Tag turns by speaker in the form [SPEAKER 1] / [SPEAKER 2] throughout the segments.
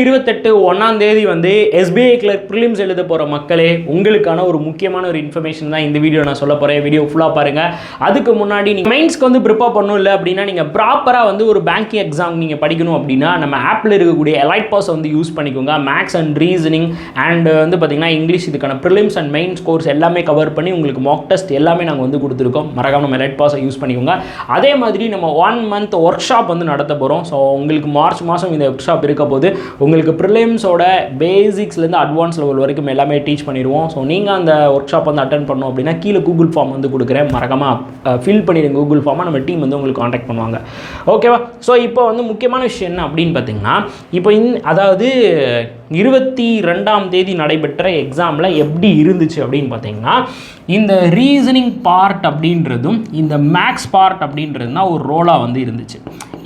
[SPEAKER 1] 28 1ஆம் தேதி வந்து SBI கிளர்க் ப்ரிலிம்ஸ் எழுத போகிற மக்களே உங்களுக்கான ஒரு முக்கியமான ஒரு இன்ஃபர்மேஷன் தான் இந்த வீடியோ நான் சொல்ல போகிறேன். வீடியோ ஃபுல்லாக பாருங்கள். அதுக்கு முன்னாடி நீங்கள் மெயின்ஸ்க்கு வந்து ப்ரிப்பேர் பண்ணணும் இல்லை அப்படின்னா நீங்கள் ப்ராப்பராக வந்து ஒரு பேங்கிங் எக்ஸாம் நீங்கள் படிக்கணும் அப்படின்னா நம்ம ஆப்பில் இருக்கக்கூடிய எலைட் பாஸ் வந்து யூஸ் பண்ணிக்கோங்க. மேக்ஸ் அண்ட் ரீசனிங் அண்ட் வந்து பார்த்திங்கன்னா இங்கிலீஷ் இதுக்கான ப்ரிலிம்ஸ் அண்ட் மெயின்ஸ் கோர்ஸ் எல்லாமே கவர் பண்ணி உங்களுக்கு மாக் டெஸ்ட் எல்லாமே நாங்கள் வந்து கொடுத்துருக்கோம். மறக்காம நம்ம எலைட் பாஸை யூஸ் பண்ணிக்கோங்க. அதே மாதிரி நம்ம 1 மந்த் ஒர்க் ஷாப் வந்து நடத்த போகிறோம். ஸோ உங்களுக்கு மார்ச் மாதம் இந்த ஒர்க் ஷாப் இருக்க போது உங்களுக்கு ப்ரிலிம்ஸோட பேசிக்ஸ்லேருந்து அட்வான்ஸ் லெவல் வரைக்கும் எல்லாமே டீச் பண்ணிடுவோம். ஸோ நீங்கள் அந்த ஒர்க் ஷாப் வந்து அட்டன் பண்ணோம் அப்படின்னா கீழே கூகுள் ஃபார்ம் வந்து கொடுக்குறேன், மறக்காமல் ஃபில் பண்ணிடுங்க. கூகுள் ஃபார்மாக நம்ம டீம் வந்து உங்களுக்கு காண்டாக்ட் பண்ணுவாங்க. ஓகேவா? ஸோ இப்போ வந்து முக்கியமான விஷயம் என்ன அப்படின்னு பார்த்தீங்கன்னா, இப்போ அதாவது 22ஆம் தேதி நடைபெற்ற எக்ஸாமில் எப்படி இருந்துச்சு அப்படின்னு பார்த்தீங்கன்னா, இந்த ரீசனிங் பார்ட் அப்படின்றதும் இந்த மேக்ஸ் பார்ட் அப்படின்றதுனா ஒரு ரோலாக வந்து இருந்துச்சு.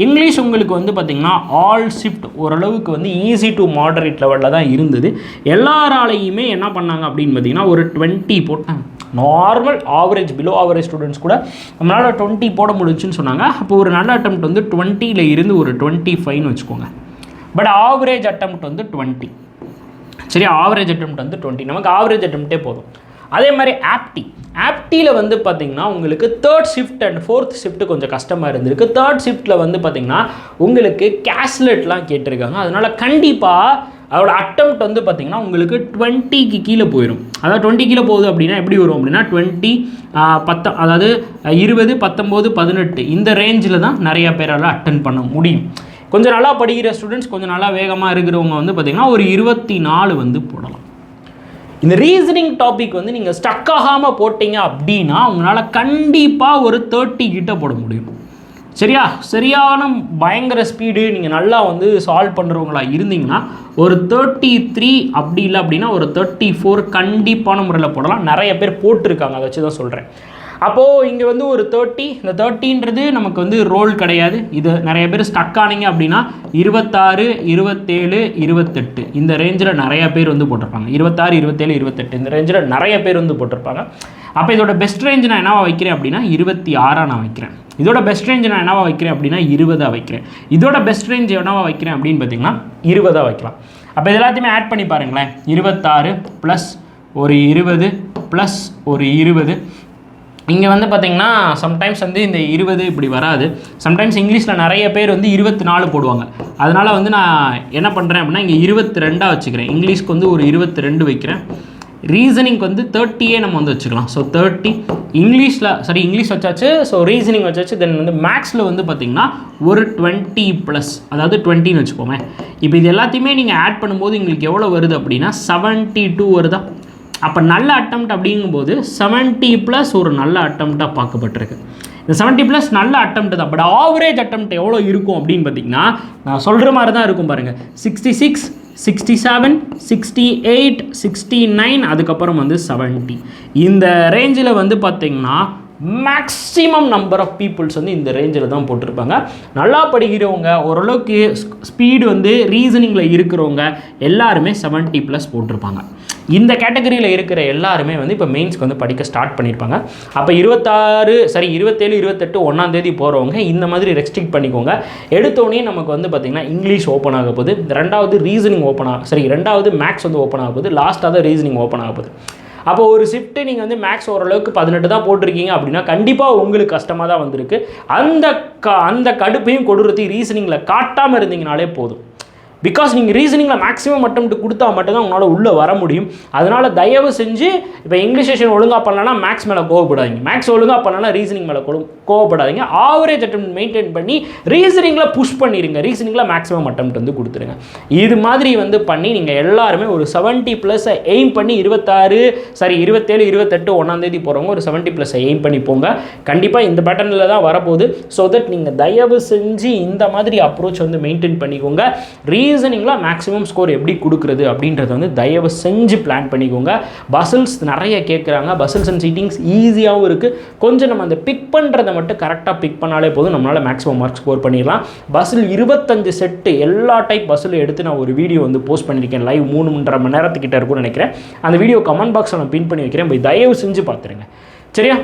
[SPEAKER 1] இங்கிலீஷ் உங்களுக்கு வந்து பார்த்திங்கன்னா ஆல் ஷிஃப்ட் ஓரளவுக்கு வந்து ஈஸி டு மாடரேட் லெவலில் தான் இருந்தது. எல்லாராலையுமே என்ன பண்ணாங்க அப்படின்னு பார்த்தீங்கன்னா ஒரு 20 போட்டாங்க. Normal average below average students கூட நம்மளால் 20 போட முடிஞ்சுன்னு சொன்னாங்க. அப்போ ஒரு நல்ல அட்டெம்ப்ட் வந்து 20ல் இருந்து ஒரு 25ன்னு வச்சுக்கோங்க. பட் ஆவரேஜ் அட்டெம்ப்ட் வந்து 20. சரி, ஆவரேஜ் அட்டெம்ப்ட் வந்து 20. நமக்கு ஆவரேஜ் அட்டெம்ப்டே போதும். அதே மாதிரி ஆப்டியில் வந்து பார்த்திங்கன்னா உங்களுக்கு 3rd shift and 4th shift கொஞ்சம் கஷ்டமாக இருந்திருக்கு. 3rd ஷிஃப்ட்டில் வந்து பார்த்திங்கன்னா உங்களுக்கு கேஸ்லெட்லாம் கேட்டிருக்காங்க. அதனால் கண்டிப்பாக அதோட அட்டெம்ப்ட் வந்து பார்த்திங்கன்னா உங்களுக்கு 20க்கு கீழே போயிடும். அதாவது 20 கீழே போகுது அப்படின்னா எப்படி வரும் அப்படின்னா 20 அதாவது 20 19 18 இந்த ரேஞ்சில் தான் நிறையா பேரால் அட்டன் பண்ண முடியும். கொஞ்சம் நல்லா படிக்கிற ஸ்டூடெண்ட்ஸ், கொஞ்சம் நல்லா வேகமாக இருக்கிறவங்க வந்து பார்த்திங்கன்னா ஒரு 24 வந்து போடலாம். இந்த ரீசனிங் டாபிக் வந்து நீங்கள் ஸ்டக் ஆகாமல் போட்டிங்க அப்படின்னா உங்களால் கண்டிப்பாக ஒரு 30 கிட்ட போட முடியும். சரியா? சரியான பயங்கர ஸ்பீடு நீங்கள் நல்லா வந்து சால்வ் பண்ணுறவங்களா இருந்தீங்கன்னா ஒரு 33 அப்படி இல்லை அப்படின்னா ஒரு 34 கண்டிப்பான முறையில் போடலாம். நிறைய பேர் போட்டிருக்காங்க, அதை வச்சு தான் சொல்கிறேன். அப்போது இங்கே வந்து ஒரு 30, இந்த 30ன்றது நமக்கு வந்து ரோல் கிடையாது. இது நிறைய பேர் ஸ்டக் ஆனீங்க அப்படின்னா 26 27 28 இந்த ரேஞ்சில் நிறைய பேர் வந்து போட்டிருப்பாங்க. 26 27 28 இந்த ரேஞ்சில் நிறைய பேர் வந்து போட்டிருப்பாங்க. அப்போ இதோட பெஸ்ட் ரேஞ்ச் நான் என்னவா வைக்கிறேன் அப்படின்னா 26 நான் வைக்கிறேன். இதோட பெஸ்ட் ரேஞ்ச் நான் என்னவா வைக்கிறேன் அப்படின்னா 20 வைக்கிறேன். இதோட பெஸ்ட் ரேஞ்ச் என்னவா வைக்கிறேன் அப்படின்னு பார்த்தீங்கன்னா 20 வைக்கலாம். அப்போ இது எல்லாத்தையுமே ஆட் பண்ணி பாருங்களேன். 26 ப்ளஸ் ஒரு 20 ப்ளஸ் ஒரு 20. இங்கே வந்து பார்த்திங்கன்னா சம்டைம்ஸ் வந்து இந்த 20 இப்படி வராது. சம்டைம்ஸ் இங்கிலீஷில் நிறைய பேர் வந்து 24 போடுவாங்க. அதனால் வந்து நான் என்ன பண்ணுறேன் அப்படின்னா இங்கே 22 வச்சுக்கிறேன். இங்கிலீஷ்க்கு வந்து ஒரு 22 வைக்கிறேன். ரீசனிங்க்கு வந்து 30 நம்ம வந்து வச்சுக்கலாம். ஸோ 30 இங்கிலீஷ் வச்சாச்சு. ஸோ ரீசனிங் வச்சாச்சு. தென் வந்து மேக்ஸில் வந்து பார்த்திங்கன்னா ஒரு 20 ப்ளஸ், அதாவது 20ன்னு வச்சுக்கோமே. இப்போ இது எல்லாத்தையுமே நீங்கள் ஆட் பண்ணும்போது உங்களுக்கு எவ்வளோ வருது அப்படின்னா 72 வருதா? அப்போ நல்ல அட்டெம்ப்ட் அப்படிங்கும்போது 70 ப்ளஸ் ஒரு நல்ல அட்டெம்ப்டாக பார்க்கப்பட்டிருக்கு. இந்த 70 ப்ளஸ் நல்ல அட்டெம்ப்ட் தான். பட் ஆவரேஜ் அட்டெம்ப்ட் எவ்வளோ இருக்கும் அப்படின்னு பார்த்தீங்கன்னா நான் சொல்கிற மாதிரி தான் இருக்கும் பாருங்கள். 66 67 68 69 அதுக்கப்புறம் வந்து 70 இந்த ரேஞ்சில் வந்து பார்த்திங்கன்னா மேக்ஸிமம் நம்பர் ஆஃப் பீப்புள்ஸ் வந்து இந்த ரேஞ்சில் தான் போட்டிருப்பாங்க. நல்லா படிக்கிறவங்க, ஓரளவுக்கு ஸ்பீடு வந்து ரீசனிங்கில் இருக்கிறவங்க எல்லாருமே 70 ப்ளஸ் போட்டிருப்பாங்க. இந்த கேட்டகரியில் இருக்கிற எல்லாருமே வந்து இப்போ மெயின்ஸ்க்கு வந்து படிக்க ஸ்டார்ட் பண்ணியிருப்பாங்க. அப்போ 27 28 1ஆம் தேதி போகிறவங்க இந்த மாதிரி ரெஸ்ட்ரிக்ட் பண்ணிக்கோங்க. எடுத்தோடனே நமக்கு வந்து பார்த்திங்கன்னா இங்கிலீஷ் ஓப்பன் ஆக போகுது. ரெண்டாவது ரீசனிங் ரெண்டாவது மேக்ஸ் வந்து ஓப்பன் ஆக போகுது. லாஸ்ட்டாக தான் ரீசனிங் ஓப்பன் ஆக போகுது. அப்போ ஒரு ஷிஃப்ட்டு நீங்கள் வந்து மேக்ஸ் ஓரளவுக்கு 18 தான் போட்டிருக்கீங்க அப்படின்னா கண்டிப்பாக உங்களுக்கு கஷ்டமாக தான் வந்திருக்கு. அந்த கடுப்பையும் கொடுறதையும் ரீசனிங்கில் காட்டாமல் இருந்தீங்கனாலே போதும். பிகாஸ் நீங்கள் ரீசனிங்கில் மேக்ஸிமம் அட்டெம்ப்ட் கொடுத்தா மட்டும்தான் உங்களால் உள்ளே வர முடியும். அதனால் தயவு செஞ்சு இப்போ இங்கிலீஷ் செஷன் ஒழுங்காக பண்ணலன்னா மேக்ஸ் மேலே கோவப்படாதீங்க. மேக்ஸ் ஒழுங்காக பண்ணலன்னா ரீசனிங் மேலே கோவப்படாதீங்க. ஆவரேஜ் அட்டெம்ப்ட் மெயின்டைன் பண்ணி ரீசனிங்கில் புஷ் பண்ணிடுங்க. ரீசனிங்கில் மேக்ஸிமம் அட்டெம்ப்ட் வந்து கொடுத்துருங்க. இது மாதிரி வந்து பண்ணி நீங்கள் எல்லாருமே ஒரு 70 ப்ளஸை எய்ம் பண்ணி 27 28 1ஆம் தேதி போகிறவங்க ஒரு 70 ப்ளஸை எய்ம் பண்ணி போங்க. கண்டிப்பாக இந்த பேட்டர்னில் தான் வரப்போகுது. ஸோ தட் நீங்கள் தயவு செஞ்சு இந்த மாதிரி அப்ரோச் வந்து மெயின்டைன் பண்ணிக்கோங்க. ரீசனிங்கில் மேக்ஸிமம் ஸ்கோர் எப்படி கொடுக்குறது அப்படின்றத வந்து தயவு செஞ்சு பிளான் பண்ணிக்கோங்க. பசில்ஸ் நிறைய கேட்குறாங்க. பசில்ஸ் அண்ட் சீட்டிங்ஸ் ஈஸியாகவும் இருக்குது. கொஞ்சம் நம்ம அந்த பிக் பண்ணுறதை மட்டும் கரெக்டாக பிக் பண்ணாலே போதும், நம்மளால் மேக்ஸிமம் மார்க் ஸ்கோர் பண்ணிடலாம். பசில் 25 செட்டு எல்லா டைப் பசில் எடுத்து நான் ஒரு வீடியோ வந்து போஸ்ட் பண்ணியிருக்கேன். லைவ் 3.5 மணி நேரத்துக்கிட்ட இருக்கும்னு நினைக்கிறேன். அந்த வீடியோ கமெண்ட் பாக்ஸில் நான் பின் பண்ணி வைக்கிறேன். போய் தயவு செஞ்சு பார்த்துருங்க. சரியா?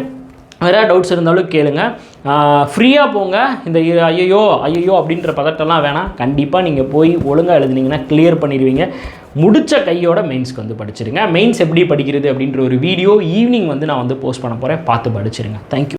[SPEAKER 1] வேறு டவுட்ஸ் இருந்தாலும் கேளுங்க. ஃப்ரீயாக போங்க. இந்த ஐயோ அப்படின்ற பதட்டம்லாம் வேணாம். கண்டிப்பாக நீங்கள் போய் ஒழுங்காக எழுதுனீங்கன்னா கிளியர் பண்ணிடுவீங்க. முடித்த கையோட மெயின்ஸ்க்கு வந்து படிச்சிருங்க. மெயின்ஸ் எப்படி படிக்கிறது அப்படின்ற ஒரு வீடியோ ஈவினிங் வந்து நான் வந்து போஸ்ட் பண்ண போகிறேன். பார்த்து படிச்சிருங்க. தேங்க்யூ.